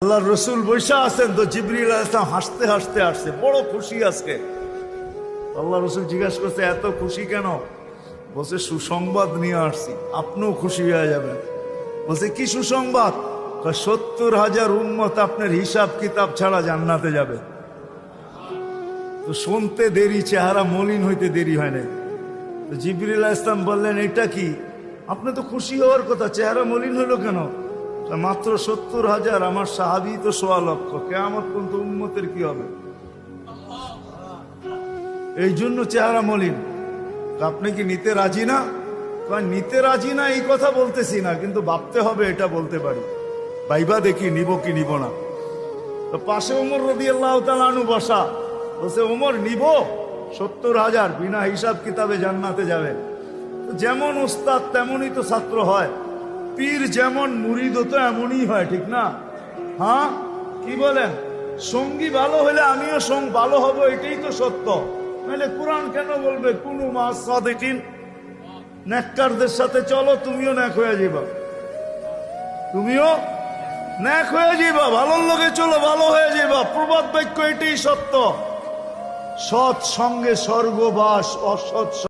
আল্লাহ রসুল বৈশা আছেন তো জিবরিল আলাইহিস সালাম হাসতে হাসতে আসছে, বড় খুশি আজকে। আল্লাহ রসুল জিজ্ঞাসা করছে এত খুশি কেন? বলছে সুসংবাদ নিয়ে আসছি, আপনিও খুশি হয়ে যাবেন। বলছে কি সুসংবাদ? 70,000 উম্মত আপনার হিসাব কিতাব ছাড়া জান্নাতে যাবে। তো শুনতে দেরি, চেহারা মলিন হইতে দেরি হয় নাই। তো জিবরিল আলাইহিস সালাম বললেন এটা কি? আপনি তো খুশি হওয়ার কথা, চেহারা মলিন হলো কেন? মাত্র 70,000, আমার সাহাবী তো 1.25 লক্ষ, কিয়ামত পর্যন্ত উম্মতের কি হবে? এই জন্য চেহারা মলিন। আপনি কি নিতে রাজি না? নিতে রাজি না এই কথা বলতেছি না, কিন্তু ভাবতে হবে এটা বলতে পারি। ভাইবা দেখি নিব কি নিব না। তো পাশে ওমর রাদিয়াল্লাহু তাআলা আনহু বসা, বলছে ওমর নিব 70,000, বিনা হিসাব কিতাবে জান্নাতে যাবে। যেমন উস্তাদ তেমনই তো ছাত্র হয়, পীর যেমন মুরিদ তো এমনই হয়, ঠিক না? হ্যাঁ, কি বলেন? সঙ্গী ভালো হলে আমিও ভালো হব, এটাই তো সত্য। নাহলে কোরআন কেন বলবে কুনু মা সাদিকিন? নেককারদের সাথে চলো, তুমিও নেক হয়ে যাবা, তুমিও নেক হয়ে যাবা। ভালোর লোকে চলো, ভালো হয়ে যাবা। প্রবাদ বাক্য এটাই সত্য। সৎ সঙ্গে স্বর্গবাস, অসৎ